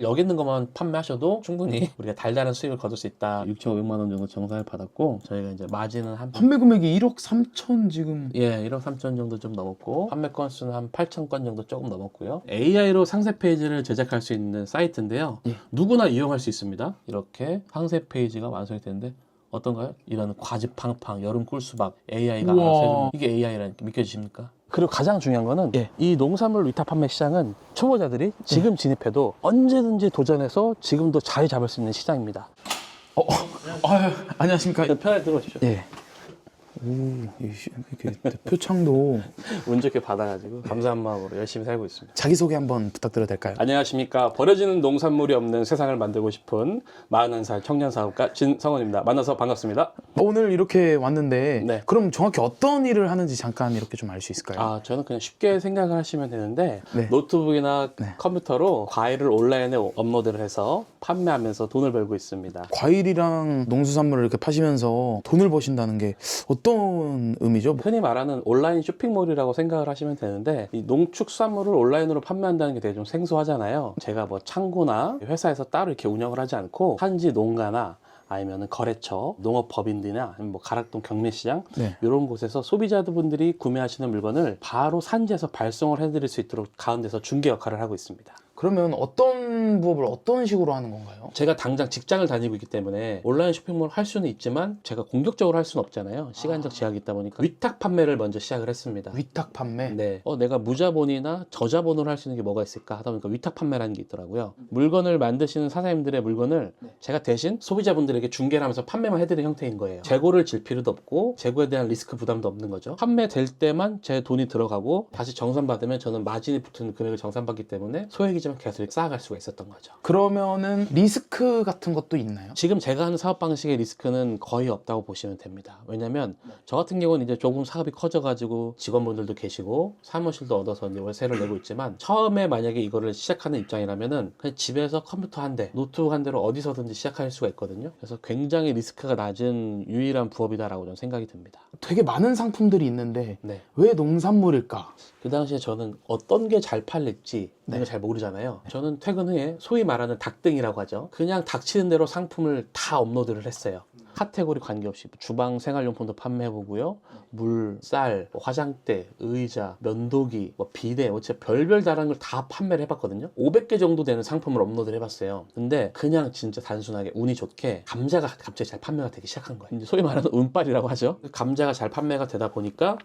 여기 있는 것만 판매하셔도 충분히 우리가 달달한 수익을 거둘 수 있다. 6,500만 원 정도 정산을 받았고, 저희가 이제 마진은 한 판매 금액이 1억 3천 지금. 예, 1억 3천 정도 좀 넘었고, 판매 건수는 한 8천 건 정도 조금 넘었고요. AI로 상세 페이지를 제작할 수 있는 사이트인데요. 예. 누구나 이용할 수 있습니다. 이렇게 상세 페이지가 완성이 되는데 어떤가요? 이런 과즙 팡팡, 여름 꿀수박, AI가 우와. 알아서 해주는 이게 AI라니까 믿겨지십니까? 그리고 가장 중요한 거는 예. 이 농산물 위탁 판매 시장은 초보자들이 지금 진입해도 언제든지 도전해서 지금도 자리 잡을 수 있는 시장입니다. 아유, 안녕하십니까. 편하게 들어오십시오. 예. 오, 이렇게 표창도. 운 좋게 받아가지고 감사한 마음으로 열심히 살고 있습니다. 자기소개 한번 부탁드려도 될까요? 안녕하십니까. 버려지는 농산물이 없는 세상을 만들고 싶은 41살 청년 사업가 진성원입니다. 만나서 반갑습니다. 오늘 이렇게 왔는데 네. 그럼 정확히 어떤 일을 하는지 잠깐 이렇게 좀 알 수 있을까요? 아, 저는 그냥 쉽게 생각을 하시면 되는데 네. 노트북이나 네. 컴퓨터로 과일을 온라인에 업로드를 해서 판매하면서 돈을 벌고 있습니다. 과일이랑 농수산물을 이렇게 파시면서 돈을 버신다는 게 어떤 의미죠? 흔히 말하는 온라인 쇼핑몰이라고 생각을 하시면 되는데, 이 농축수산물을 온라인으로 판매한다는 게 되게 좀 생소하잖아요. 제가 뭐 창고나 회사에서 따로 이렇게 운영을 하지 않고 산지 농가나 아니면 거래처, 농업법인들이나 아니면 뭐 가락동 경매시장 네. 이런 곳에서 소비자분들이 구매하시는 물건을 바로 산지에서 발송을 해드릴 수 있도록 가운데서 중개 역할을 하고 있습니다. 그러면 어떤 부업을 어떤 식으로 하는 건가요? 제가 당장 직장을 다니고 있기 때문에 온라인 쇼핑몰을 할 수는 있지만 제가 공격적으로 할 수는 없잖아요. 시간적 제약이 있다 보니까 위탁 판매를 먼저 시작을 했습니다. 위탁 판매? 네. 내가 무자본이나 저자본으로 할 수 있는 게 뭐가 있을까 하다 보니까 위탁 판매라는 게 있더라고요. 물건을 만드시는 사장님들의 물건을 제가 대신 소비자분들에게 중개를 하면서 판매만 해드리는 형태인 거예요. 재고를 질 필요도 없고 재고에 대한 리스크 부담도 없는 거죠. 판매될 때만 제 돈이 들어가고 다시 정산받으면 저는 마진이 붙은 금액을 정산받기 때문에 소액이지만 계속 쌓아갈 수가 있었던 거죠. 그러면은 리스크 같은 것도 있나요? 지금 제가 하는 사업 방식의 리스크는 거의 없다고 보시면 됩니다. 왜냐면 저 같은 경우는 이제 조금 사업이 커져가지고 직원분들도 계시고 사무실도 얻어서 이제 월세를 내고 있지만, 처음에 만약에 이거를 시작하는 입장이라면은 그냥 집에서 컴퓨터 한 대, 노트북 한 대로 어디서든지 시작할 수가 있거든요. 그래서 굉장히 리스크가 낮은 유일한 부업이다라고 저는 생각이 듭니다. 되게 많은 상품들이 있는데 네. 왜 농산물일까? 그 당시에 저는 어떤 게 잘 팔릴지 네. 이걸 잘 모르잖아요. 저는 퇴근 후에 소위 말하는 닭등이라고 하죠. 그냥 닥치는 대로 상품을 다 업로드를 했어요. 카테고리 관계없이 주방 생활용품도 판매해보고요. 물, 쌀, 뭐 화장대, 의자, 면도기, 뭐 비데, 뭐 진짜 별별 다른 걸 다 판매를 해봤거든요. 500개 정도 되는 상품을 업로드를 해봤어요. 근데 그냥 진짜 단순하게 운이 좋게 감자가 갑자기 잘 판매가 되기 시작한 거예요. 이제 소위 말하는 운빨이라고 하죠. 감자가 잘 판매가 되다 보니까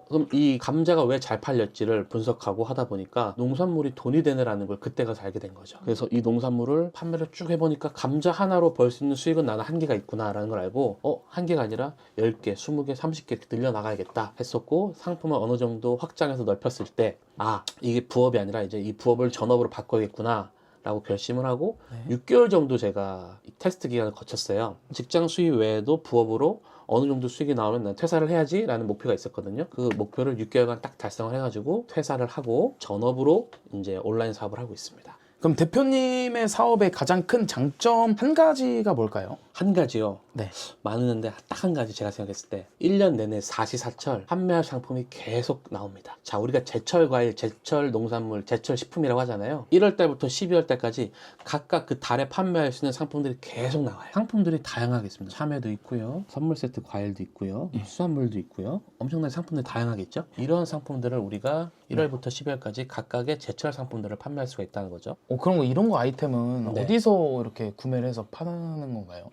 그럼 이 감자가 왜 잘 팔렸지를 분석하고 하다 보니까 농산물이 돈이 되느라는 걸 그때 가서 알게 된 거죠. 그래서 이 농산물을 판매를 쭉 해보니까 감자 하나로 벌 수 있는 수익은 나는 한계가 있구나라는 걸 알고 한계가 아니라 10개, 20개, 30개 이렇게 늘려나가야겠다 했었고, 상품을 어느 정도 확장해서 넓혔을 때 이게 부업이 아니라 이제 이 부업을 전업으로 바꿔야겠구나 라고 결심을 하고 6개월 정도 제가 테스트 기간을 거쳤어요. 직장 수입 외에도 부업으로 어느 정도 수익이 나오면 난 퇴사를 해야지 라는 목표가 있었거든요. 그 목표를 6개월간 딱 달성을 해가지고 퇴사를 하고 전업으로 이제 온라인 사업을 하고 있습니다. 그럼 대표님의 사업의 가장 큰 장점 한 가지가 뭘까요? 한 가지요. 네. 많은데 딱 한 가지 제가 생각했을 때 1년 내내 사시사철 판매할 상품이 계속 나옵니다. 자, 우리가 제철 과일, 제철 농산물, 제철 식품이라고 하잖아요. 1월 달부터 12월 달까지 각각 그 달에 판매할 수 있는 상품들이 계속 나와요. 상품들이 다양하게 있습니다. 참외도 있고요, 선물 세트 과일도 있고요, 수산물도 있고요. 엄청난 상품들이 다양하게 있죠. 이런 상품들을 우리가 1월부터 12월까지 각각의 제철 상품들을 판매할 수가 있다는 거죠. 그런 거 이런 거 아이템은 네. 어디서 이렇게 구매를 해서 파는 건가요?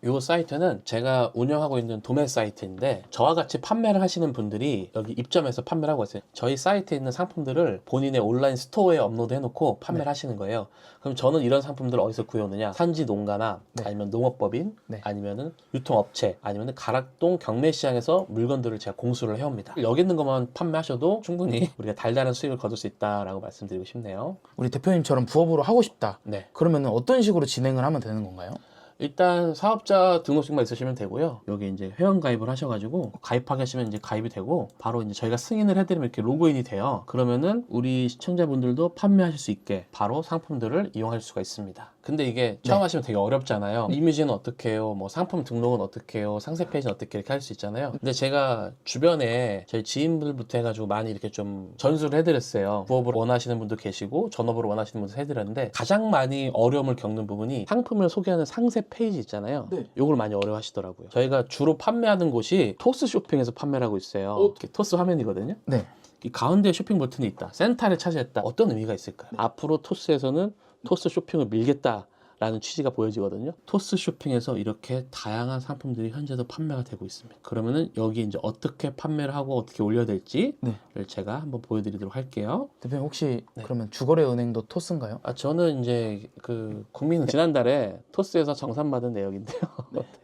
이 사이트는 제가 운영하고 있는 도매 사이트인데, 저와 같이 판매를 하시는 분들이 여기 입점해서 판매를 하고 있어요. 저희 사이트에 있는 상품들을 본인의 온라인 스토어에 업로드 해놓고 판매를 하시는 거예요. 그럼 저는 이런 상품들을 어디서 구해오느냐? 산지 농가나 아니면 농업법인, 아니면은 유통업체, 아니면 가락동 경매시장에서 물건들을 제가 공수를 해옵니다. 여기 있는 것만 판매하셔도 충분히 우리가 달달한 수익을 거둘 수 있다라고 말씀드리고 싶네요. 우리 대표님처럼 부업으로 하고 싶다. 네. 그러면 어떤 식으로 진행을 하면 되는 건가요? 일단 사업자 등록증만 있으시면 되고요. 여기 이제 회원 가입을 하셔가지고 가입하게 하시면 이제 가입이 되고 바로 이제 저희가 승인을 해드리면 이렇게 로그인이 돼요. 그러면은 우리 시청자분들도 판매하실 수 있게 바로 상품들을 이용할 수가 있습니다. 근데 이게 처음 하시면 되게 어렵잖아요. 이미지는 어떻게 해요? 뭐 상품 등록은 어떻게 해요? 상세 페이지는 어떻게 이렇게 할 수 있잖아요. 근데 제가 주변에 저희 지인분들부터 해가지고 많이 이렇게 좀 전수를 해드렸어요. 부업을 원하시는 분도 계시고 전업으로 원하시는 분도 해드렸는데 가장 많이 어려움을 겪는 부분이 상품을 소개하는 상세 페이지 있잖아요. 네. 이걸 많이 어려워하시더라고요. 저희가 주로 판매하는 곳이 토스 쇼핑에서 판매를 하고 있어요. 이렇게 토스 화면이거든요. 네. 이 가운데 쇼핑 버튼이 있다. 센터를 차지했다. 어떤 의미가 있을까요? 앞으로 토스에서는 토스 쇼핑을 밀겠다라는 취지가 보여지거든요. 토스 쇼핑에서 이렇게 다양한 상품들이 현재도 판매가 되고 있습니다. 그러면은 여기 이제 어떻게 판매를 하고 어떻게 올려야 될지를 네. 제가 한번 보여드리도록 할게요. 대표님 혹시 네. 그러면 주거래은행도 토스인가요? 저는 이제 그 국민은 지난달에 토스에서 정산받은 내역인데요.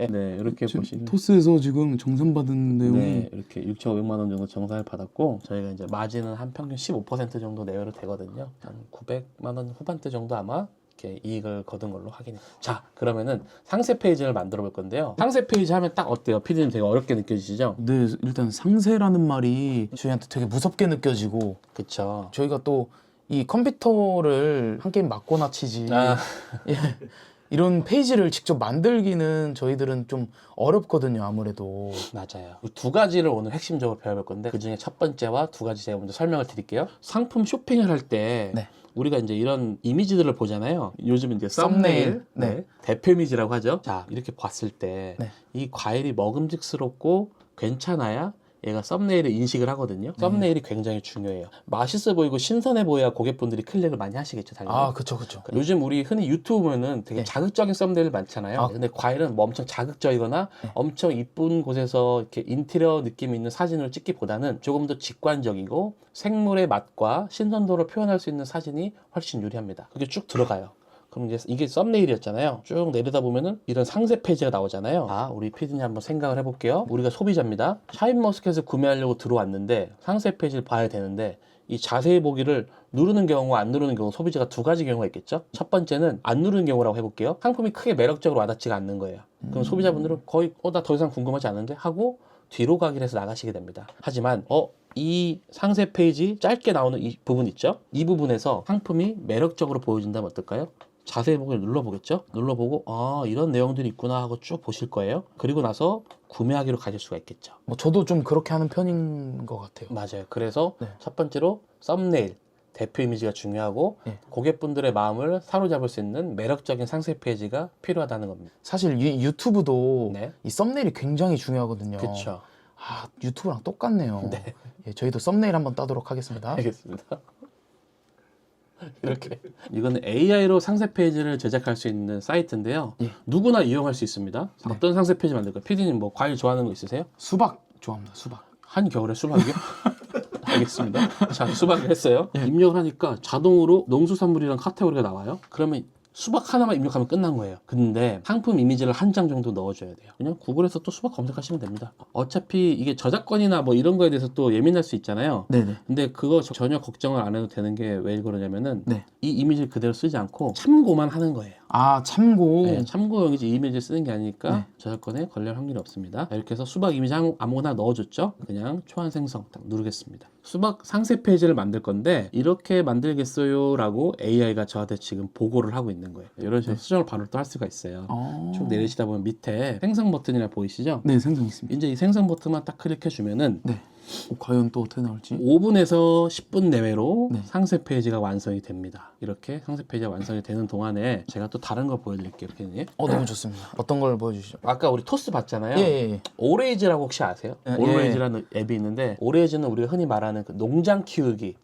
네, 이렇게 보시면 토스에서 지금 정산받은 내용이 네, 이렇게 6,500만 원 정도 정산을 받았고 저희가 이제 마진은 한 평균 15% 정도 내외로 되거든요. 한 900만 원 후반대 정도 아마 이렇게 이익을 거둔 걸로 확인해요. 자, 그러면은 상세 페이지를 만들어 볼 건데요. 상세 페이지 하면 딱 어때요? PD님 되게 어렵게 느껴지시죠? 네, 일단 상세라는 말이 저희한테 되게 무섭게 느껴지고 그쵸. 저희가 또 이 컴퓨터를 한 게임 맞거나 치지 예, 이런 페이지를 직접 만들기는 저희들은 좀 어렵거든요, 아무래도. 맞아요. 이두 가지를 오늘 핵심적으로 배워볼 건데 그 중에 첫 번째와 두 가지 제가 먼저 설명을 드릴게요. 상품 쇼핑을 할 때 네. 우리가 이제 이런 이미지들을 보잖아요. 요즘 이제 썸네일, 네. 대표 이미지라고 하죠. 자, 이렇게 봤을 때 이 네. 과일이 먹음직스럽고 괜찮아야 얘가 썸네일을 인식을 하거든요. 썸네일이 굉장히 중요해요. 맛있어 보이고 신선해 보여야 고객분들이 클릭을 많이 하시겠죠, 당연히. 아, 그쵸, 그쵸. 요즘 우리 흔히 유튜브 보면은 되게 네. 자극적인 썸네일 많잖아요. 아. 근데 과일은 뭐 엄청 자극적이거나 네. 엄청 이쁜 곳에서 이렇게 인테리어 느낌 있는 사진을 찍기보다는 조금 더 직관적이고 생물의 맛과 신선도를 표현할 수 있는 사진이 훨씬 유리합니다. 그게 쭉 들어가요. 그럼 이제 이게 썸네일이었잖아요. 쭉 내려다 보면은 이런 상세 페이지가 나오잖아요. 우리 피디님 한번 생각을 해볼게요. 우리가 소비자입니다. 샤인머스켓을 구매하려고 들어왔는데 상세 페이지를 봐야 되는데 이 자세히 보기를 누르는 경우와 안 누르는 경우, 소비자가 두 가지 경우가 있겠죠. 첫 번째는 안 누르는 경우라고 해볼게요. 상품이 크게 매력적으로 와닿지가 않는 거예요. 그럼 소비자분들은 거의 나 더 이상 궁금하지 않은데 하고 뒤로 가기를 해서 나가시게 됩니다. 하지만 이 상세 페이지 짧게 나오는 이 부분 있죠? 이 부분에서 상품이 매력적으로 보여진다면 어떨까요? 자세히 보기 눌러보겠죠? 눌러보고 이런 내용들이 있구나 하고 쭉 보실 거예요. 그리고 나서 구매하기로 가실 수가 있겠죠. 뭐 저도 좀 그렇게 하는 편인 것 같아요. 맞아요. 그래서 네. 첫 번째로 썸네일, 대표 이미지가 중요하고 네. 고객분들의 마음을 사로잡을 수 있는 매력적인 상세 페이지가 필요하다는 겁니다. 사실 유튜브도 네. 이 썸네일이 굉장히 중요하거든요. 그렇죠. 유튜브랑 똑같네요. 네. 예, 저희도 썸네일 한번 따도록 하겠습니다. 알겠습니다. 이렇게 이거는 AI로 상세 페이지를 제작할 수 있는 사이트인데요. 예. 누구나 이용할 수 있습니다. 어떤 상세 페이지 만들까요? PD님 뭐 과일 좋아하는 거 있으세요? 수박 좋아합니다. 수박. 한겨울에 수박이요? 알겠습니다. 자, 수박을 했어요. 입력을 하니까 자동으로 농수산물이랑 카테고리가 나와요. 그러면 수박 하나만 입력하면 끝난 거예요. 근데 상품 이미지를 한 장 정도 넣어줘야 돼요. 그냥 구글에서 또 수박 검색하시면 됩니다. 어차피 이게 저작권이나 뭐 이런 거에 대해서 또 예민할 수 있잖아요. 네네. 근데 그거 전혀 걱정을 안 해도 되는 게 왜 그러냐면은 네. 이 이미지를 그대로 쓰지 않고 참고만 하는 거예요. 참고. 네, 참고용이지 이미지를 쓰는 게 아니니까 네. 저작권에 걸릴 확률이 없습니다. 이렇게 해서 수박 이미지 아무거나 넣어줬죠. 그냥 초안 생성 딱 누르겠습니다. 수박 상세 페이지를 만들 건데 이렇게 만들겠어요 라고 AI가 저한테 지금 보고를 하고 있는 거예요. 이런 식으로 수정을 바로 또 할 수가 있어요. 쭉 내리시다 보면 밑에 생성 버튼이라 보이시죠? 네, 생성했습니다. 이제 이 생성 버튼만 딱 클릭해 주면은 네. 과연 또 어떻게 나올지. 5분에서 10분 내외로 네. 상세 페이지가 완성이 됩니다. 이렇게 상세 페이지가 완성이 되는 동안에 제가 또 다른 거 보여드릴게요. 피디님. 너무 좋습니다. 어떤 걸 보여주시죠? 아까 우리 토스 봤잖아요. 예. 오레이즈라고 혹시 아세요? 예, 오레이즈라는 앱이 있는데 오레이즈는 우리가 흔히 말하는 그 농장 키우기,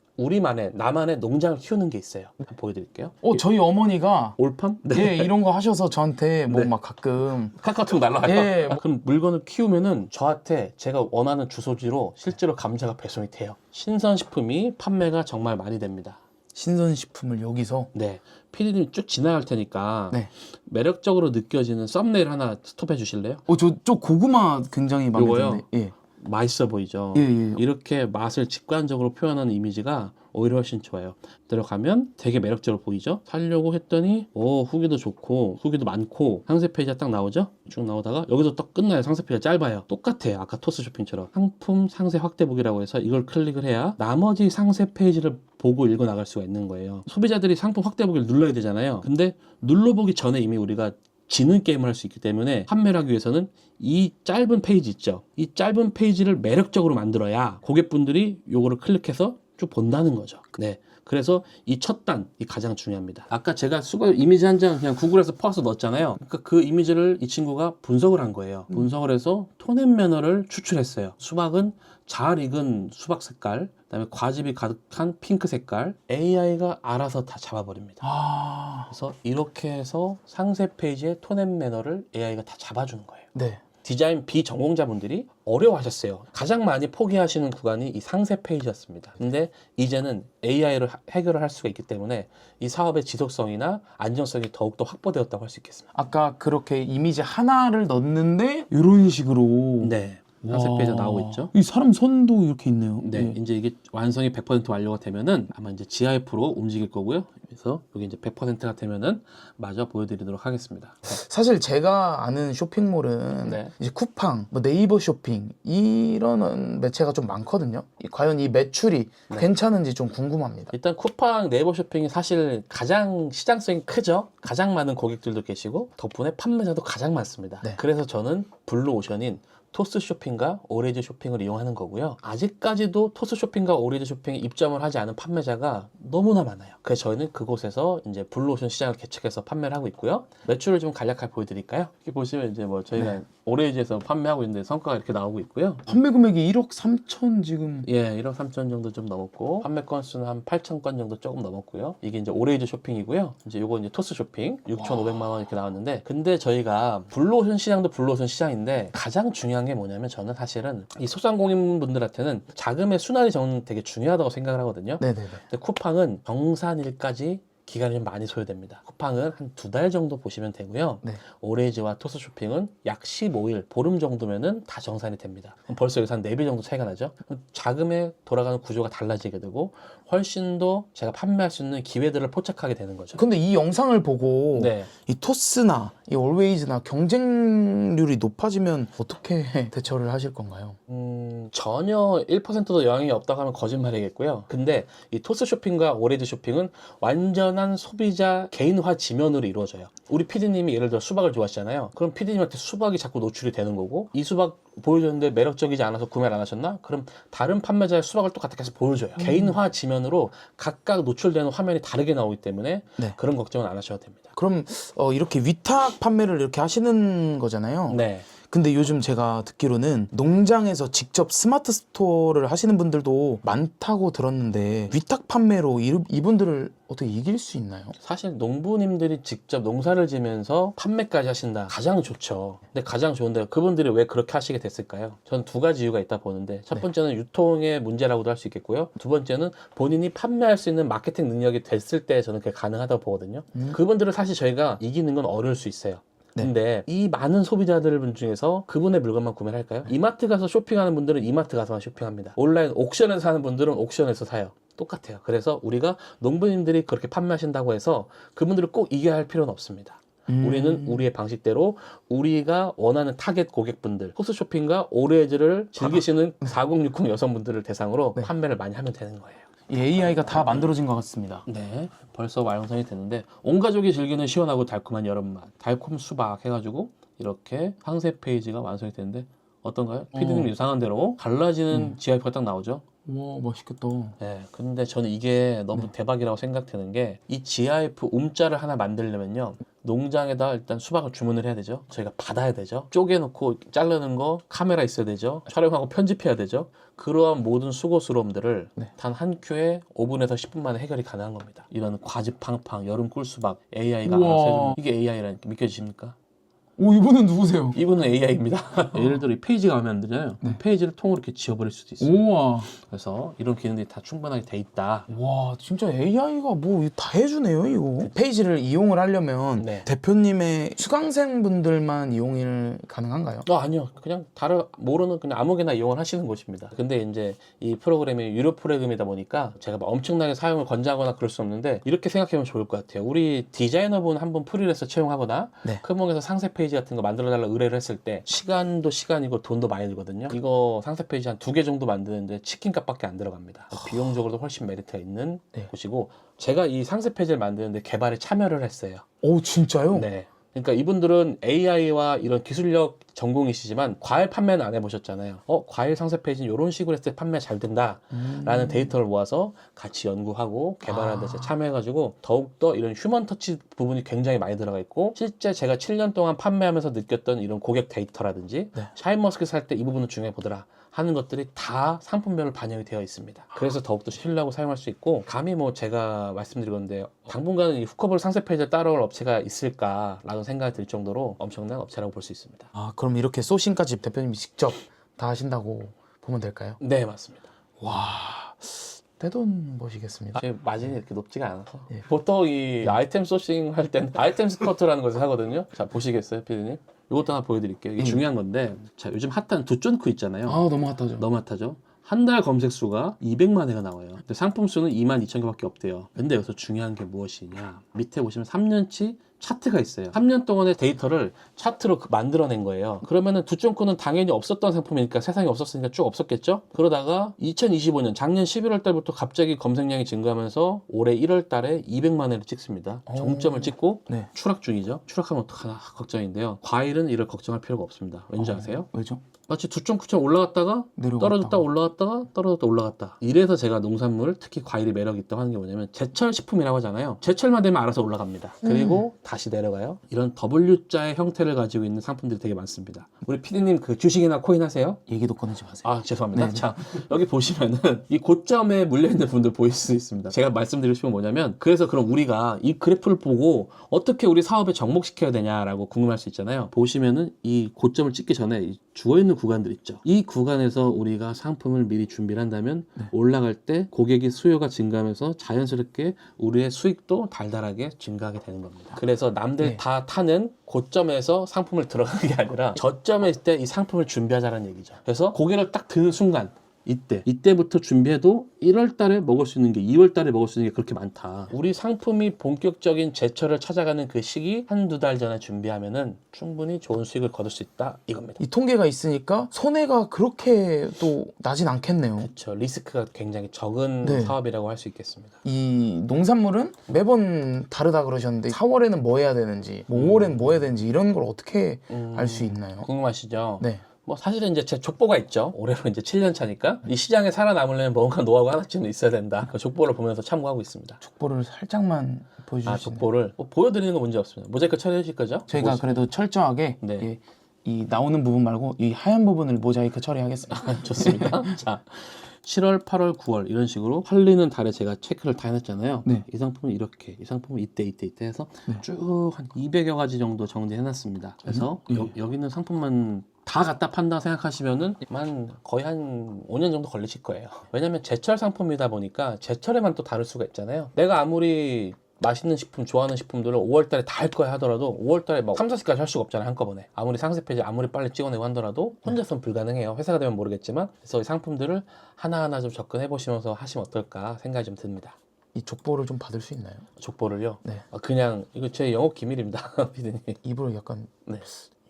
나만의 농장을 키우는 게 있어요. 한번 보여드릴게요. 저희 어머니가 올팜? 이런 거 하셔서 저한테 뭐 네. 막 가끔 카카오톡 날라와요. 예. 그럼 물건을 키우면은 저한테 제가 원하는 주소지로 실제로 감자가 배송이 돼요. 신선식품이 판매가 정말 많이 됩니다. 신선식품을 여기서 네. 피디님 쭉 지나갈 테니까 네. 매력적으로 느껴지는 썸네일 하나 스톱해 주실래요? 저 고구마 굉장히 마음에 요거요? 드는데. 예. 맛있어 보이죠? 예. 이렇게 맛을 직관적으로 표현하는 이미지가 오히려 훨씬 좋아요. 들어가면 되게 매력적으로 보이죠. 사려고 했더니 후기도 좋고 후기도 많고 상세 페이지가 딱 나오죠. 쭉 나오다가 여기서 딱 끝나요. 상세 페이지가 짧아요. 똑같아요. 아까 토스 쇼핑처럼 상품 상세 확대 보기라고 해서 이걸 클릭을 해야 나머지 상세 페이지를 보고 읽어 나갈 수가 있는 거예요. 소비자들이 상품 확대 보기를 눌러야 되잖아요. 근데 눌러보기 전에 이미 우리가 지는 게임을 할 수 있기 때문에 판매를 하기 위해서는 이 짧은 페이지 있죠. 이 짧은 페이지를 매력적으로 만들어야 고객분들이 요거를 클릭해서 쭉 본다는 거죠. 네. 그래서 이 첫 단이 가장 중요합니다. 아까 제가 이미지 한 장 그냥 구글에서 퍼서 넣었잖아요. 그러니까 그 이미지를 이 친구가 분석을 한 거예요. 분석을 해서 톤앤 매너를 추출했어요. 수박은 잘 익은 수박 색깔, 그다음에 과즙이 가득한 핑크 색깔, AI가 알아서 다 잡아버립니다. 그래서 이렇게 해서 상세 페이지의 톤앤 매너를 AI가 다 잡아주는 거예요. 네. 디자인 비전공자분들이 어려워하셨어요. 가장 많이 포기하시는 구간이 이 상세 페이지였습니다. 근데 이제는 AI로 해결을 할 수가 있기 때문에 이 사업의 지속성이나 안정성이 더욱더 확보되었다고 할 수 있겠습니다. 아까 그렇게 이미지 하나를 넣는데 이런 식으로 네. 상세 페이지가 나오고 있죠. 이 사람 손도 이렇게 있네요. 네, 이제 이게 완성이 100% 완료가 되면은 아마 이제 GIF로 움직일 거고요. 그래서 여기 이제 100%가 되면은 마저 보여드리도록 하겠습니다. 사실 제가 아는 쇼핑몰은 네. 이제 쿠팡, 뭐 네이버 쇼핑 이런 매체가 좀 많거든요. 과연 이 매출이 네. 괜찮은지 좀 궁금합니다. 일단 쿠팡, 네이버 쇼핑이 사실 가장 시장성이 크죠. 가장 많은 고객들도 계시고 덕분에 판매자도 가장 많습니다. 네. 그래서 저는 블루오션인 토스 쇼핑과 오리지 쇼핑을 이용하는 거고요. 아직까지도 토스 쇼핑과 오리지 쇼핑에 입점을 하지 않은 판매자가 너무나 많아요. 그래서 저희는 그곳에서 이제 블루오션 시장을 개척해서 판매를 하고 있고요. 매출을 좀 간략하게 보여드릴까요? 이렇게 보시면 이제 뭐 저희가 네. 오리지에서 판매하고 있는데 성과가 이렇게 나오고 있고요. 판매 금액이 1억 3천 지금. 예, 1억 3천 정도 좀 넘었고 판매 건수는 한 8천 건 정도 조금 넘었고요. 이게 이제 오레이즈 쇼핑이고요. 이제 요거 이제 토스 쇼핑 6,500만 원 이렇게 나왔는데 근데 저희가 블루오션 시장도 블루오션 시장인데 가장 중요한 게 뭐냐면 저는 사실은 이 소상공인 분들한테는 자금의 순환이 저는 되게 중요하다고 생각을 하거든요. 네네네. 근데 쿠팡은 정산일까지 기간이 좀 많이 소요됩니다. 쿠팡은 한 2달 정도 보시면 되고요. 네. 오레이즈와 토스 쇼핑은 약 15일, 보름 정도면은 다 정산이 됩니다. 그럼 벌써 여기서 한 4배 정도 차이가 나죠. 자금에 돌아가는 구조가 달라지게 되고 훨씬 더 제가 판매할 수 있는 기회들을 포착하게 되는 거죠. 근데 이 영상을 보고 네. 이 토스나 이 올웨이즈나 경쟁률이 높아지면 어떻게 대처를 하실 건가요? 전혀 1%도 영향이 없다고 하면 거짓말이겠고요. 근데 이 토스 쇼핑과 오레이즈 쇼핑은 완전한 소비자 개인화 지면으로 이루어져요. 우리 PD님이 예를 들어 수박을 좋아하시잖아요. 그럼 PD님한테 수박이 자꾸 노출이 되는 거고 이 수박 보여줬는데 매력적이지 않아서 구매를 안 하셨나? 그럼 다른 판매자의 수박을 똑같게 해서 보여줘요. 개인화 지면으로 각각 노출되는 화면이 다르게 나오기 때문에 네. 그런 걱정은 안 하셔도 됩니다. 그럼 이렇게 위탁 판매를 이렇게 하시는 거잖아요. 네. 근데 요즘 제가 듣기로는 농장에서 직접 스마트 스토어를 하시는 분들도 많다고 들었는데 위탁 판매로 이분들을 어떻게 이길 수 있나요? 사실 농부님들이 직접 농사를 지면서 판매까지 하신다. 가장 좋죠. 근데 가장 좋은데 그분들이 왜 그렇게 하시게 됐을까요? 저는 두 가지 이유가 있다 보는데 첫 번째는 유통의 문제라고도 할 수 있겠고요. 두 번째는 본인이 판매할 수 있는 마케팅 능력이 됐을 때 저는 그게 가능하다고 보거든요. 그분들을 사실 저희가 이기는 건 어려울 수 있어요. 네. 근데 이 많은 소비자들 중에서 그분의 물건만 구매를 할까요? 이마트 가서 쇼핑하는 분들은 이마트 가서만 쇼핑합니다. 온라인 옥션에서 사는 분들은 옥션에서 사요. 똑같아요. 그래서 우리가 농부님들이 그렇게 판매하신다고 해서 그분들을 꼭 이겨야 할 필요는 없습니다. 우리는 우리의 방식대로 우리가 원하는 타겟 고객분들, 토스 쇼핑과 오레이즈를 즐기시는 4060 여성분들을 대상으로 네. 판매를 많이 하면 되는 거예요. 이 AI가 다 만들어진 것 같습니다. 네, 벌써 완성이 됐는데 온 가족이 즐기는 시원하고 달콤한 여름맛, 달콤 수박 해가지고 이렇게 상세 페이지가 완성이 됐는데 어떤가요? 피디님 이상한 대로 갈라지는 GIF가 딱 나오죠. 와 맛있겠다. 네, 근데 저는 이게 너무 대박이라고 생각되는 게 이 GIF 움자를 하나 만들려면요 농장에다 일단 수박을 주문을 해야 되죠. 저희가 받아야 되죠. 쪼개놓고 자르는 거 카메라 있어야 되죠. 촬영하고 편집해야 되죠. 그러한 모든 수고스러움들을 네. 단 한 큐에 5분에서 10분 만에 해결이 가능한 겁니다. 이런 과즙 팡팡 여름 꿀수박 AI가 우와. 알아서 해주면 이게 AI라는 게 믿겨지십니까? 오, 이분은 누구세요? 이분은 AI입니다. 예를 들어 이 페이지가 마음에 안 들잖아요. 페이지를 통으로 이렇게 지워버릴 수도 있어요. 우와. 그래서 이런 기능들이 다 충분하게 돼 있다. 와, 진짜 AI가 뭐 다 해주네요, 이거. 페이지를 이용을 하려면 네. 대표님의 수강생분들만 이용이 가능한가요? 아니요. 그냥 모르는 그냥 아무개나 이용을 하시는 곳입니다. 근데 이제 이 프로그램이 유료 프로그램이다 보니까 제가 막 엄청나게 사용을 권장하거나 그럴 수 없는데 이렇게 생각하면 좋을 것 같아요. 우리 디자이너분 한 분 프리랜서 채용하거나 네. 크몽에서 상세 페이지 같은 거 만들어달라 의뢰를 했을 때 시간도 시간이고 돈도 많이 들거든요. 이거 상세 페이지 한 2개 정도 만드는데 치킨값밖에 안 들어갑니다. 비용적으로도 훨씬 메리트가 있는 네. 곳이고 제가 이 상세 페이지를 만드는데 개발에 참여를 했어요. 오, 진짜요? 네. 그러니까 이분들은 AI와 이런 기술력 전공이시지만 과일 판매는 안 해보셨잖아요. 과일 상세 페이지는 이런 식으로 했을 때 판매 잘 된다라는 데이터를 모아서 같이 연구하고 개발하는 데 참여해가지고 더욱더 이런 휴먼 터치 부분이 굉장히 많이 들어가 있고 실제 제가 7년 동안 판매하면서 느꼈던 이런 고객 데이터라든지 네. 샤인머스켓 살 때 이 부분을 중요해 보더라 하는 것들이 다 상품별로 반영이 되어 있습니다. 그래서 더욱더 신뢰하고 사용할 수 있고 감히 뭐 제가 말씀드리건데 당분간은 이 후커블 상세 페이지에 따라올 업체가 있을까라는 생각이 들 정도로 엄청난 업체라고 볼 수 있습니다. 아, 그럼 이렇게 소싱까지 대표님이 직접 다 하신다고 보면 될까요? 네, 맞습니다. 와, 떼돈 버시겠습니다. 제 마진이 이렇게 높지가 않아서 예. 보통 이 아이템 소싱 할 때는 아이템 스커트라는 것을 하거든요. 자, 보시겠어요, 피디님? 이것도 하나 보여드릴게요. 이게 중요한 건데 자, 요즘 핫한 두쫀크 있잖아요. 아, 너무 핫하죠. 너무 핫하죠. 한 달 검색 수가 200만 회가 나와요. 근데 상품 수는 22,000개밖에 없대요. 근데 여기서 중요한 게 무엇이냐? 밑에 보시면 3년치 차트가 있어요. 3년 동안의 데이터를 차트로 만들어낸 거예요. 그러면은 두쫑코는 당연히 없었던 상품이니까 세상에 없었으니까 쭉 없었겠죠? 그러다가 2025년 작년 11월 달부터 갑자기 검색량이 증가하면서 올해 1월 달에 200만 회를 찍습니다. 정점을 찍고 네. 추락 중이죠. 추락하면 어떡하나 걱정인데요. 과일은 이를 걱정할 필요가 없습니다. 왠지 아세요? 왜죠? 마치 두쫑코처럼 올라갔다가 내려갔다가. 떨어졌다 올라갔다가 떨어졌다 올라갔다. 이래서 제가 농산물 특히 과일이 매력이 있다고 하는 게 뭐냐면 제철 식품이라고 하잖아요. 제철만 되면 알아서 올라갑니다. 그리고 다시 내려가요. 이런 W자의 형태를 가지고 있는 상품들이 되게 많습니다. 우리 PD님 그 주식이나 코인 하세요? 얘기도 꺼내지 마세요. 아, 죄송합니다. 네. 자, 여기 보시면은 이 고점에 물려있는 분들 보일 수 있습니다. 제가 말씀드리고 싶은 건 뭐냐면 그래서 그럼 우리가 이 그래프를 보고 어떻게 우리 사업에 접목시켜야 되냐라고 궁금할 수 있잖아요. 보시면은 이 고점을 찍기 전에 이 죽어있는 구간들 있죠. 이 구간에서 우리가 상품을 미리 준비를 한다면 올라갈 때 고객의 수요가 증가하면서 자연스럽게 우리의 수익도 달달하게 증가하게 되는 겁니다. 그래서 남들 네. 다 타는 고점에서 상품을 들어가는 게 아니라 저점에 있을 때 이 상품을 준비하자는 얘기죠. 그래서 고개를 딱 드는 순간 이때부터 준비해도 1월 달에 먹을 수 있는 게 2월 달에 먹을 수 있는 게 그렇게 많다. 우리 상품이 본격적인 제철을 찾아가는 그 시기 한두 달 전에 준비하면은 충분히 좋은 수익을 거둘 수 있다 이겁니다. 이 통계가 있으니까 손해가 그렇게 또 나진 않겠네요. 그렇죠. 리스크가 굉장히 적은 네. 사업이라고 할 수 있겠습니다. 이 농산물은 매번 다르다 그러셨는데 4월에는 뭐 해야 되는지 뭐 5월에는 뭐 해야 되는지 이런 걸 어떻게 알 수 있나요? 궁금하시죠? 네. 뭐 사실은 이제 제 족보가 있죠. 올해로 이제 7년 차니까 이 시장에 살아남으려면 뭔가 노하우가 하나쯤은 있어야 된다. 그 족보를 보면서 참고하고 있습니다. 족보를 살짝만 보여주시나요? 아, 족보를 보여드리는 건 문제 없습니다. 모자이크 처리해 주실 거죠? 저희가 그래도 철저하게 네. 이 나오는 부분 말고 이 하얀 부분을 모자이크 처리하겠습니다. 좋습니다. 자, 7월, 8월, 9월 이런 식으로 팔리는 달에 제가 체크를 다 해놨잖아요. 네. 이 상품은 이렇게, 이 상품은 이때 해서 쭉 한 200여 가지 정도 정리해놨습니다. 그래서 여기 있는 상품만 다 갖다 판다 생각하시면은 거의 한 5년 정도 걸리실 거예요. 왜냐면 제철 상품이다 보니까 제철에만 또 다를 수가 있잖아요. 내가 아무리 맛있는 식품, 좋아하는 식품들을 5월달에 다 할 거야 하더라도 5월달에 막 3, 4시까지 할 수가 없잖아요, 한꺼번에. 아무리 상세 페이지 아무리 빨리 찍어내고 한더라도 혼자서는 불가능해요. 회사가 되면 모르겠지만. 그래서 이 상품들을 하나하나 좀 접근해 보시면서 하시면 어떨까 생각이 좀 듭니다. 이 족보를 좀 받을 수 있나요? 족보를요? 네. 그냥 이거 제 영업 기밀입니다, 피디님. 입으로 약간 네.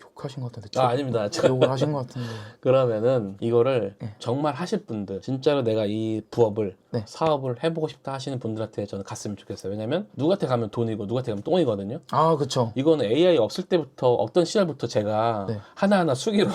욕하신 것 같은데. 아닙니다. 욕을 하신 것 같은데. 그러면은 이거를 네. 정말 하실 분들, 진짜로 내가 이 부업을 네. 사업을 해보고 싶다 하시는 분들한테 저는 갔으면 좋겠어요. 왜냐면 누구한테 가면 돈이고 누구한테 가면 똥이거든요. 아, 그쵸. 이거는 AI 없을 때부터 없던 시절부터 제가 네. 하나하나 수기로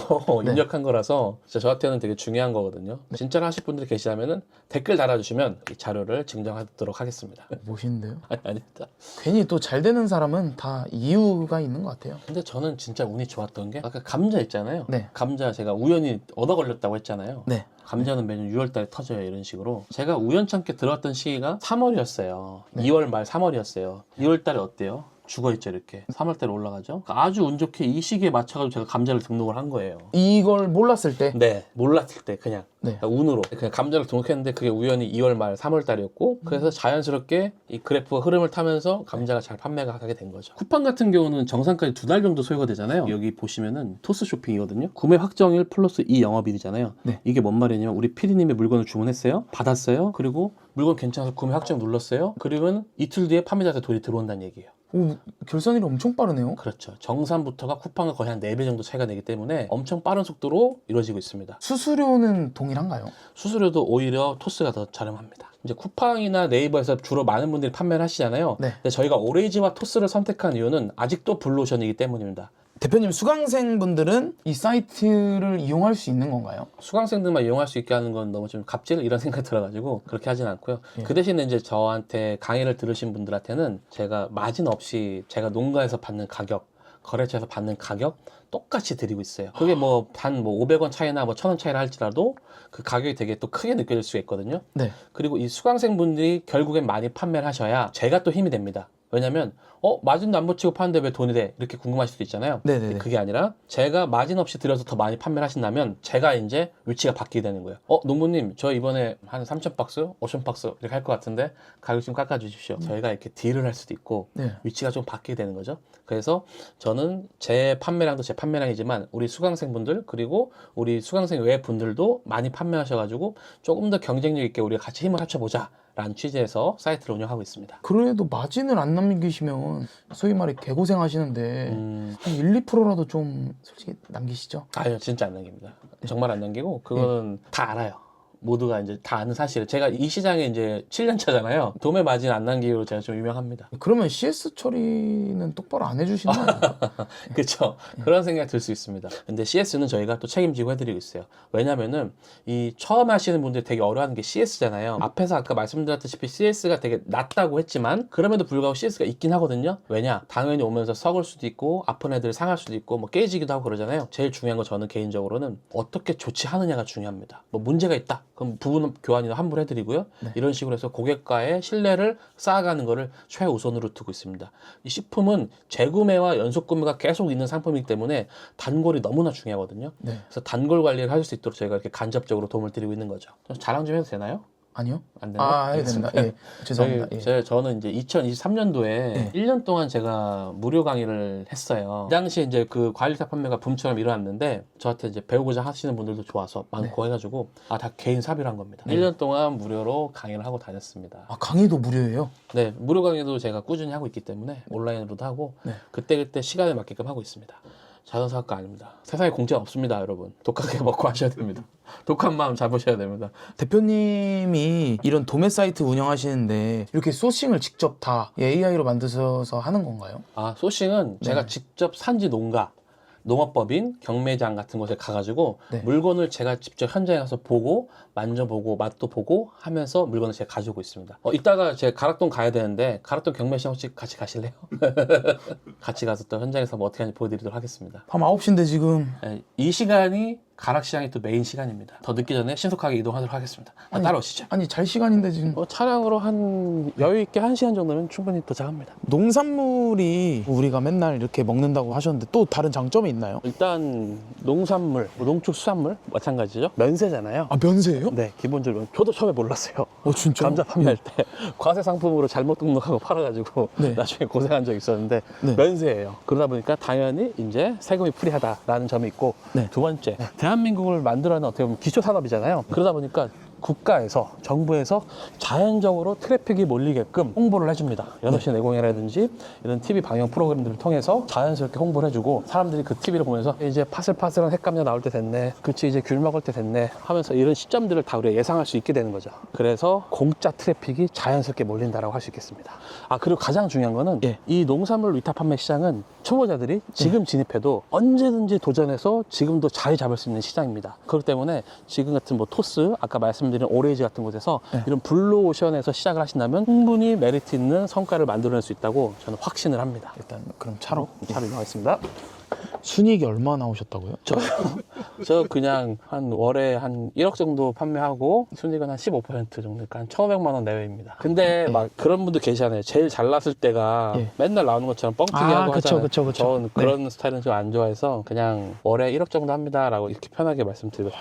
네. 입력한 거라서 진짜 저한테는 되게 중요한 거거든요. 진짜로 하실 분들이 계시다면은 댓글 달아주시면 이 자료를 증정하도록 하겠습니다. 멋있는데요? 아닙니다. 괜히 또 잘 되는 사람은 다 이유가 있는 것 같아요. 근데 저는 진짜 운이 좋았던 게 아까 감자 있잖아요. 네. 감자 제가 우연히 얻어 걸렸다고 했잖아요. 네. 감자는 매년 6월달에 터져요, 이런 식으로. 제가 우연찮게 들어왔던 시기가 3월이었어요. 네. 2월 말 3월이었어요. 2월달에 어때요? 죽어있죠 이렇게 3월달에 올라가죠. 그러니까 아주 운 좋게 이 시기에 맞춰가지고 제가 감자를 등록을 한 거예요. 이걸 몰랐을 때? 네, 몰랐을 때 그냥 네. 그러니까 운으로 그냥 감자를 등록했는데 그게 우연히 2월 말 3월 달이었고 그래서 자연스럽게 이 그래프가 흐름을 타면서 감자가 잘 판매가 하게 된 거죠. 쿠팡 같은 경우는 정산까지 2달 정도 소요가 되잖아요. 여기 보시면은 토스 쇼핑이거든요. 구매 확정일 플러스 이 영업일이잖아요. 네. 이게 뭔 말이냐면 우리 PD님이 물건을 주문했어요. 받았어요. 그리고 물건 괜찮아서 구매 확정 눌렀어요. 그러면 이틀 뒤에 판매자한테 돈이 들어온다는 얘기예요. 오, 결산일이 엄청 빠르네요. 그렇죠. 정산부터가 쿠팡과 거의 한 4배 정도 차이가 나기 때문에 엄청 빠른 속도로 이루어지고 있습니다. 수수료는 동일한가요? 수수료도 오히려 토스가 더 저렴합니다. 이제 쿠팡이나 네이버에서 주로 많은 분들이 판매를 하시잖아요. 네. 근데 저희가 오레이지와 토스를 선택한 이유는 아직도 블루오션이기 때문입니다. 대표님, 수강생분들은 이 사이트를 이용할 수 있는 건가요? 수강생들만 이용할 수 있게 하는 건 너무 좀 갑질 이런 생각이 들어가지고 그렇게 하진 않고요. 예. 그 대신에 이제 저한테 강의를 들으신 분들한테는 제가 마진 없이 제가 농가에서 받는 가격, 거래처에서 받는 가격 똑같이 드리고 있어요. 그게 뭐 단 뭐 500원 차이나 뭐 1000원 차이라 할지라도 그 가격이 되게 또 크게 느껴질 수가 있거든요. 네. 그리고 이 수강생분들이 결국엔 많이 판매를 하셔야 제가 또 힘이 됩니다. 왜냐면 마진도 안 붙이고 파는데 왜 돈이 돼? 이렇게 궁금하실 수도 있잖아요. 네네네. 그게 아니라 제가 마진 없이 들여서 더 많이 판매를 하신다면 제가 이제 위치가 바뀌게 되는 거예요. 농부님 저 이번에 한 3,000박스, 5,000박스 이렇게 할 것 같은데 가격 좀 깎아주십시오. 저희가 이렇게 딜을 할 수도 있고 네. 위치가 좀 바뀌게 되는 거죠. 그래서 저는 제 판매량도 제 판매량이지만 우리 수강생분들 그리고 우리 수강생 외 분들도 많이 판매하셔가지고 조금 더 경쟁력 있게 우리가 같이 힘을 합쳐보자 라는 취지에서 사이트를 운영하고 있습니다. 그래도 마진을 안 남기시면 소위 말해 개고생 하시는데 한 1, 2%라도 좀 솔직히 남기시죠? 아니요, 진짜 안 남깁니다. 정말 안 남기고 그거는 다 알아요. 모두가 이제 다 아는 사실. 제가 이 시장에 이제 7년 차잖아요. 도매 마진 안 남기기로 제가 좀 유명합니다. 그러면 CS 처리는 똑바로 안 해주시는 거 아니에요? 그렇죠. 그런 생각 들 수 있습니다. 근데 CS는 저희가 또 책임지고 해드리고 있어요. 왜냐면은 이 처음 하시는 분들이 되게 어려워하는 게 CS잖아요. 앞에서 아까 말씀드렸다시피 CS가 되게 낮다고 했지만 그럼에도 불구하고 CS가 있긴 하거든요. 왜냐? 당연히 오면서 썩을 수도 있고 아픈 애들 상할 수도 있고 뭐 깨지기도 하고 그러잖아요. 제일 중요한 건 저는 개인적으로는 어떻게 조치하느냐가 중요합니다. 뭐 문제가 있다. 그럼 부분 교환이나 환불해드리고요. 네. 이런 식으로 해서 고객과의 신뢰를 쌓아가는 거를 최우선으로 두고 있습니다. 이 식품은 재구매와 연속구매가 계속 있는 상품이기 때문에 단골이 너무나 중요하거든요. 네. 그래서 단골 관리를 하실 수 있도록 저희가 이렇게 간접적으로 도움을 드리고 있는 거죠. 좀 자랑 좀 해도 되나요? 아니요? 안 되나요? 해도 됩니다. 예. 죄송합니다. 예. 저는 이제 2023년도에 네. 1년 동안 제가 무료 강의를 했어요. 그 당시에 이제 그 과일사 판매가 붐처럼 일어났는데 저한테 이제 배우고자 하시는 분들도 좋아서 많고 해가지고 다 개인 사비로 한 겁니다. 네. 1년 동안 무료로 강의를 하고 다녔습니다. 아, 강의도 무료예요? 네, 무료 강의도 제가 꾸준히 하고 있기 때문에 온라인으로도 하고 네. 그때그때 시간에 맞게끔 하고 있습니다. 자선사학과 아닙니다. 세상에 공짜 없습니다, 여러분. 독하게 먹고 하셔야 됩니다. 독한 마음 잡으셔야 됩니다. 대표님이 이런 도매 사이트 운영하시는데 이렇게 소싱을 직접 다 AI로 만드셔서 하는 건가요? 소싱은 네. 제가 직접 산지 농가, 농업법인, 경매장 같은 곳에 가가지고 네. 물건을 제가 직접 현장에 가서 보고 만져보고 맛도 보고 하면서 물건을 제가 가지고 있습니다. 이따가 제가 가락동 가야 되는데 가락동 경매시장 혹시 같이 가실래요? 같이 가서 또 현장에서 뭐 어떻게 하는지 보여드리도록 하겠습니다. 밤 9시인데 지금. 네, 이 시간이 가락시장이 또 메인 시간입니다. 더 늦기 전에 신속하게 이동하도록 하겠습니다. 따라오시죠. 아니, 잘 시간인데 지금. 차량으로 한 여유 있게 1시간 정도면 충분히 도착합니다. 농산물이 우리가 맨날 이렇게 먹는다고 하셨는데 또 다른 장점이 있나요? 일단 농산물, 농축수산물 마찬가지죠. 면세잖아요. 아, 면세예요? 네, 기본적으로 저도 처음에 몰랐어요. 진짜? 감자 판매할 때 과세 상품으로 잘못 등록하고 팔아가지고 네. 나중에 고생한 적이 있었는데 네. 면세예요. 그러다 보니까 당연히 이제 세금이 프리하다라는 점이 있고 네. 두 번째, 대한민국을 만들어내는 어떻게 보면 기초 산업이잖아요. 그러다 보니까 국가에서 정부에서 자연적으로 트래픽이 몰리게끔 홍보를 해줍니다. 8시 내공이라든지 이런 TV 방영 프로그램들을 통해서 자연스럽게 홍보를 해주고 사람들이 그 TV를 보면서 이제 파슬파슬한 햇감자 나올 때 됐네, 그치 이제 귤 먹을 때 됐네 하면서 이런 시점들을 다 우리가 예상할 수 있게 되는 거죠. 그래서 공짜 트래픽이 자연스럽게 몰린다라고 할 수 있겠습니다. 그리고 가장 중요한 거는 예. 이 농산물 위탁 판매 시장은 초보자들이 지금 진입해도 언제든지 도전해서 지금도 자리 잡을 수 있는 시장입니다. 그렇기 때문에 지금 같은 뭐 토스, 아까 말씀드린 오레이지 같은 곳에서 네. 이런 블루오션에서 시작을 하신다면 충분히 메리트 있는 성과를 만들어낼 수 있다고 저는 확신을 합니다. 일단 그럼 차로. 차로 이동하겠습니다. 순이익이 얼마 나오셨다고요? 저 그냥 한 월에 한 1억 정도 판매하고 순이익은 한 15% 정도, 그러니까 한 1,500만 원 내외입니다. 근데 막 그런 분들 계시잖아요. 제일 잘났을 때가 예. 맨날 나오는 것처럼 뻥튀기 하고 그쵸, 하잖아요. 그쵸. 저는 그런 스타일은 좀 안 좋아해서 그냥 월에 1억 정도 합니다라고 이렇게 편하게 말씀드리거든요.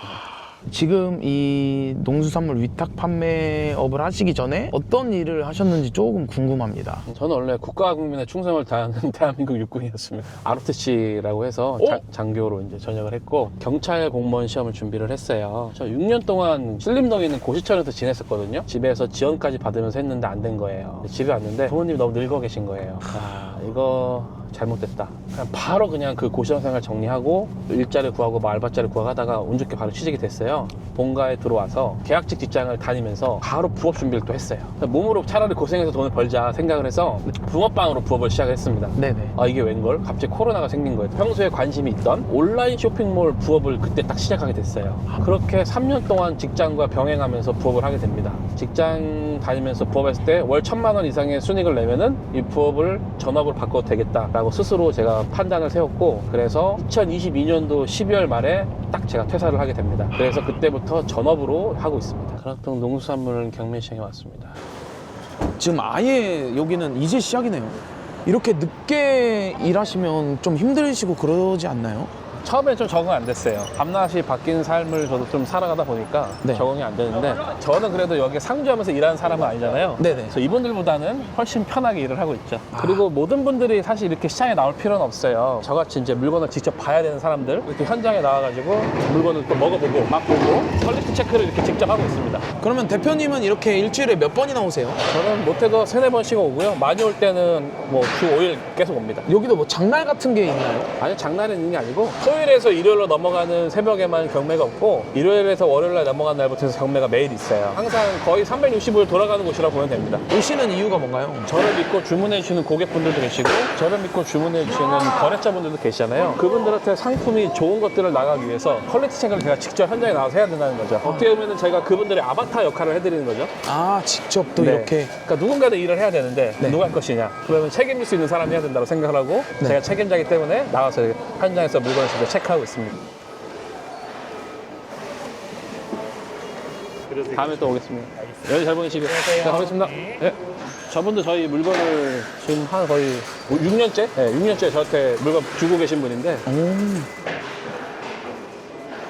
지금 이 농수산물 위탁 판매업을 하시기 전에 어떤 일을 하셨는지 조금 궁금합니다. 저는 원래 국가와 국민의 충성을 다하는 대한민국 육군이었습니다. ROTC라고 해서 장교로 이제 전역을 했고 경찰 공무원 시험을 준비를 했어요. 저 6년 동안 신림동에 있는 고시촌에서 지냈었거든요. 집에서 지원까지 받으면서 했는데 안 된 거예요. 집에 왔는데 부모님이 너무 늙어 계신 거예요. 아, 이거 잘못됐다. 바로 그냥 그 고시원 생활 정리하고 일자리 구하고 뭐 알바자리 구하고 하다가 운 좋게 바로 취직이 됐어요. 본가에 들어와서 계약직 직장을 다니면서 바로 부업 준비를 또 했어요. 몸으로 차라리 고생해서 돈을 벌자 생각을 해서 붕어빵으로 부업을 시작을 했습니다. 네네. 아, 이게 웬걸? 갑자기 코로나가 생긴 거예요. 평소에 관심이 있던 온라인 쇼핑몰 부업을 그때 딱 시작하게 됐어요. 그렇게 3년 동안 직장과 병행하면서 부업을 하게 됩니다. 직장 다니면서 부업했을 때 월 1,000만 원 이상의 순이익을 내면은 이 부업을 전업으로 바꿔도 되겠다라고 스스로 제가 판단을 세웠고, 그래서 2022년도 12월 말에 딱 제가 퇴사를 하게 됩니다. 그래서 그때부터 전업으로 하고 있습니다. 그렇던 농수산물 경매시장에 왔습니다. 지금 아예 여기는 이제 시작이네요. 이렇게 늦게 일하시면 좀 힘드시고 그러지 않나요? 처음에 좀 적응 안 됐어요. 밤낮이 바뀐 삶을 저도 좀 살아가다 보니까 네. 적응이 안 되는데, 저는 그래도 여기 상주하면서 일하는 사람은 아니잖아요. 네네. 그래서 이분들보다는 훨씬 편하게 일을 하고 있죠. 그리고 모든 분들이 사실 이렇게 시장에 나올 필요는 없어요. 저같이 이제 물건을 직접 봐야 되는 사람들, 이렇게 현장에 나와가지고 물건을 또 먹어보고 맛보고 퀄리티 체크를 이렇게 직접 하고 있습니다. 그러면 대표님은 이렇게 일주일에 몇 번이나 오세요? 저는 못해도 3-4번씩 오고요. 많이 올 때는 뭐 주 5일 계속 옵니다. 여기도 뭐 장날 같은 게 있나요? 아니, 장날에 있는 게 아니고 토요일에서 일요일로 넘어가는 새벽에만 경매가 없고, 일요일에서 월요일날 넘어가는 날부터 해서 경매가 매일 있어요. 항상 거의 365일 돌아가는 곳이라고 보면 됩니다. 오시는 이유가 뭔가요? 저를 믿고 주문해 주시는 고객분들도 계시고, 저를 믿고 주문해 주시는 거래자분들도 계시잖아요. 그분들한테 상품이 좋은 것들을 나가기 위해서 퀄리티 체크를 제가 직접 현장에 나와서 해야 된다는 거죠. 어떻게 보면 제가 그분들의 아바타 역할을 해드리는 거죠. 아, 직접 또 네. 이렇게. 그러니까 누군가는 일을 해야 되는데 네. 누가 할 것이냐, 그러면 책임질 수 있는 사람이 해야 된다고 생각을 하고, 네. 제가 책임자이기 때문에 나와서 현장에서 물건을 직접 체크하고 있습니다. 다음에 또 오겠습니다. 여기 잘 보내시고. 네, 가겠습니다. 네. 저분도 저희 물건을 지금 한 거의 6년째? 네, 6년째 저한테 물건 주고 계신 분인데,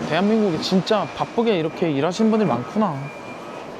대한민국에 진짜 바쁘게 이렇게 일하시는 분들이 많구나.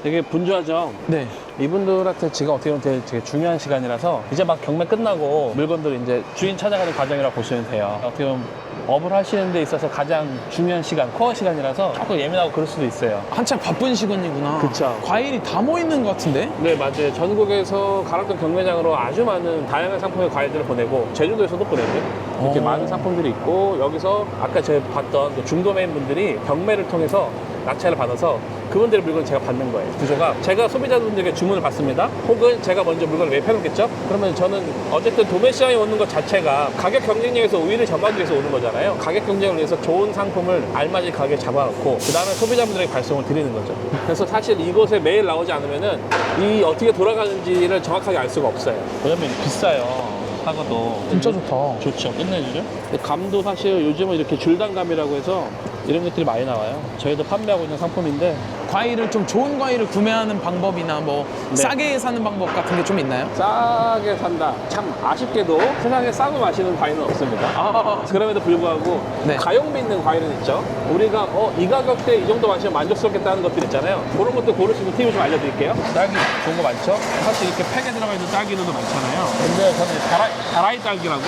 되게 분주하죠? 네. 이분들한테 지금 어떻게 보면 되게 중요한 시간이라서 이제 막 경매 끝나고 물건들 이제 주인 찾아가는 과정이라고 보시면 돼요. 어떻게 보면 업을 하시는 데 있어서 가장 중요한 시간, 코어 시간이라서 조금 예민하고 그럴 수도 있어요. 한참 바쁜 시간이구나. 그쵸. 과일이 다 모이는 것 같은데? 네, 맞아요. 전국에서 가락동 경매장으로 아주 많은 다양한 상품의 과일들을 보내고, 제주도에서도 보내고요. 이렇게 많은 상품들이 있고, 여기서 아까 제가 봤던 그 중도매인 분들이 경매를 통해서 낙찰을 받아서 그분들의 물건을 제가 받는 거예요. 구조가 제가 소비자분들에게 주문을 받습니다. 혹은 제가 먼저 물건을 매입해놓겠죠? 그러면 저는 어쨌든 도매 시장에 오는 것 자체가 가격 경쟁력에서 우위를 점하기 위해서 오는 거잖아요. 가격 경쟁을 위해서 좋은 상품을 알맞은 가격에 잡아놓고 그 다음에 소비자분들에게 발송을 드리는 거죠. 그래서 사실 이곳에 매일 나오지 않으면은 이 어떻게 돌아가는지를 정확하게 알 수가 없어요. 왜냐면 비싸요. 사과도 진짜 좋다. 좋죠. 끝내주죠. 감도 사실 요즘은 이렇게 줄단감이라고 해서 이런 것들이 많이 나와요. 저희도 판매하고 있는 상품인데, 과일을 좀 좋은 과일을 구매하는 방법이나 뭐 네. 싸게 사는 방법 같은 게 좀 있나요? 싸게 산다. 참 아쉽게도 세상에 싸고 마시는 과일은 없습니다. 그럼에도 불구하고 네. 가성비 있는 과일은 있죠. 우리가 이 가격대 이 정도 마시면 만족스럽겠다는 것들 있잖아요. 그런 것도 고를 수 있는 팁을 좀 알려드릴게요. 딸기 좋은 거 많죠? 사실 이렇게 팩에 들어가 있는 딸기들도 많잖아요. 근데 저는 다라이 딸기라고,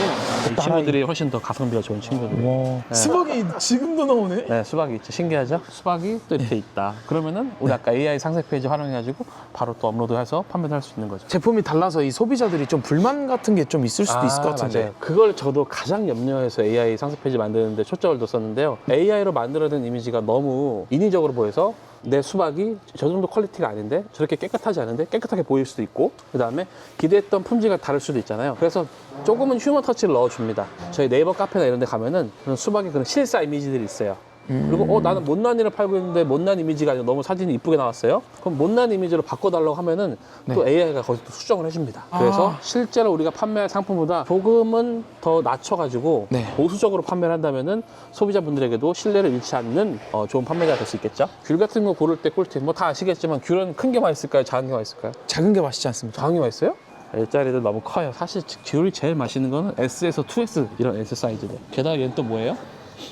이 친구들이 훨씬 더 가성비가 좋은 친구들. 와. 수박이 지금도 나오네? 네, 수박이 있죠. 신기하죠? 수박이 또 이렇게 있다. 그러면은 우리 아까 AI 상세 페이지 활용해가지고 바로 또 업로드해서 판매도 할 수 있는 거죠. 제품이 달라서 이 소비자들이 좀 불만 같은 게 좀 있을 수도 있을 것 같은데. 맞아요. 그걸 저도 가장 염려해서 AI 상세 페이지 만드는데 초점을 뒀었는데요. AI로 만들어낸 이미지가 너무 인위적으로 보여서 내 수박이 저 정도 퀄리티가 아닌데 저렇게 깨끗하지 않은데 깨끗하게 보일 수도 있고, 그 다음에 기대했던 품질과 다를 수도 있잖아요. 그래서 조금은 휴먼 터치를 넣어줍니다. 저희 네이버 카페나 이런 데 가면은 그런 수박의 그런 실사 이미지들이 있어요. 그리고 나는 못난이를 팔고 있는데 못난 이미지가 아니라 너무 사진이 이쁘게 나왔어요. 그럼 못난 이미지로 바꿔달라고 하면은 또 AI가 거기서 또 수정을 해줍니다. 그래서 실제로 우리가 판매할 상품보다 조금은 더 낮춰가지고 네. 보수적으로 판매를 한다면은 소비자분들에게도 신뢰를 잃지 않는 좋은 판매자가 될 수 있겠죠. 귤 같은 거 고를 때 꿀팁 뭐 다 아시겠지만 귤은 큰 게 맛있을까요? 작은 게 맛있을까요? 작은 게 맛있지 않습니까? 작은 게 맛있어요? L자리들 너무 커요. 사실 귤이 제일 맛있는 거는 S에서 2S 이런 S 사이즈들. 게다가 얘는 또 뭐예요?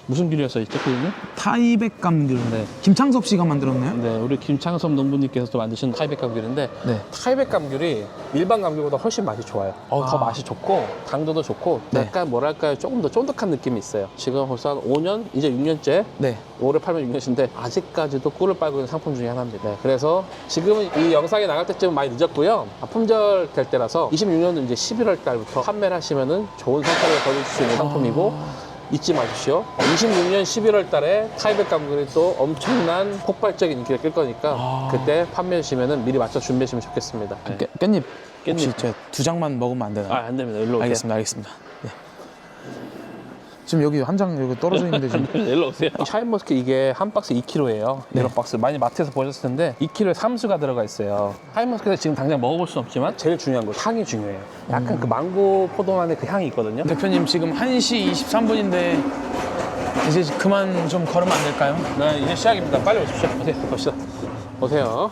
무슨 귤이었어 있죠, 그는? 타이백감 귤. 네. 김창섭 씨가 만들었네요. 네, 우리 김창섭 농부님께서 또 만드신 타이백 감귤인데 네. 타이백 감귤이 일반 감귤보다 훨씬 맛이 좋아요. 더 맛이 좋고 당도도 좋고 네. 약간 뭐랄까요, 조금 더 쫀득한 느낌이 있어요. 지금 벌써 한 5년, 이제 6년째 네. 올해 팔면 6년인데 아직까지도 꿀을 빨고 있는 상품 중에 하나입니다. 네, 그래서 지금은 이 영상이 나갈 때쯤은 많이 늦었고요. 품절 될 때라서 26년도 이제 11월 달부터 판매를 하시면은 좋은 성과를 거둘 수 있는 상품이고 잊지 마십시오. 26년 11월 달에 타이백 감귤이 또 엄청난 폭발적인 인기를 끌 거니까 그때 판매하시면은 미리 맞춰 준비하시면 좋겠습니다. 네. 깻잎. 깻잎. 혹시 제가 2장만 먹으면 안 되나요? 안 됩니다. 일로 오세요. 알겠습니다. 네. 지금 여기 한 장 여기 떨어져 있는데 지금 일로 오세요. 샤인머스켓 이게 한 박스 2kg예요. 네. 이런 박스 많이 마트에서 보셨을 텐데 2kg에 3수가 들어가 있어요. 샤인머스켓은 지금 당장 먹어볼 수는 없지만 제일 중요한 건 향이 중요해요. 약간 그 망고 포도만의 그 향이 있거든요. 대표님 지금 1시 23분인데 이제 그만 좀 걸으면 안 될까요? 네, 이제 시작입니다. 빨리 오십시오. 오세요. 오시죠. 오세요.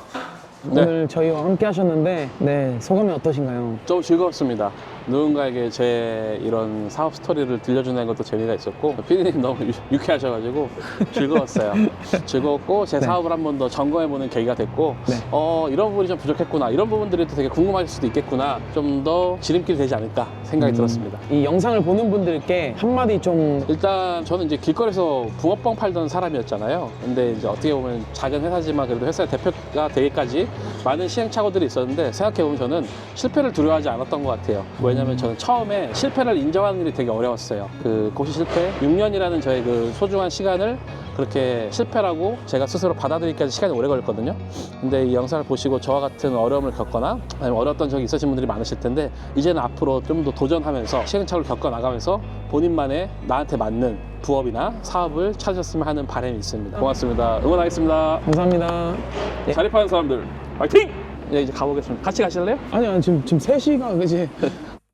네. 오늘 저희와 함께 하셨는데 네, 소감이 어떠신가요? 좀 즐거웠습니다. 누군가에게 제 이런 사업 스토리를 들려주는 것도 재미가 있었고 피디님 너무 유쾌하셔가지고 즐거웠어요. 즐거웠고 제 사업을 한 번 더 점검해보는 계기가 됐고 네. 이런 부분이 좀 부족했구나, 이런 부분들이 또 되게 궁금하실 수도 있겠구나, 좀 더 지름길이 되지 않을까 생각이 들었습니다. 이 영상을 보는 분들께 한마디 좀 일단 저는 이제 길거리에서 붕어빵 팔던 사람이었잖아요. 근데 이제 어떻게 보면 작은 회사지만 그래도 회사의 대표가 되기까지 많은 시행착오들이 있었는데 생각해보면 저는 실패를 두려워하지 않았던 것 같아요. 왜냐면 저는 처음에 실패를 인정하는 일이 되게 어려웠어요. 그 고시 실패 6년이라는 저의 그 소중한 시간을 그렇게 실패라고 제가 스스로 받아들이기까지 시간이 오래 걸렸거든요. 근데 이 영상을 보시고 저와 같은 어려움을 겪거나 아니면 어려웠던 적이 있으신 분들이 많으실 텐데 이제는 앞으로 좀 더 도전하면서 시행착오를 겪어나가면서 본인만의 나한테 맞는 부업이나 사업을 찾으셨으면 하는 바람이 있습니다. 고맙습니다. 응원하겠습니다. 감사합니다. 자립하는 사람들 화이팅! 네, 이제 가보겠습니다. 같이 가실래요? 아니 지금 3시가 그지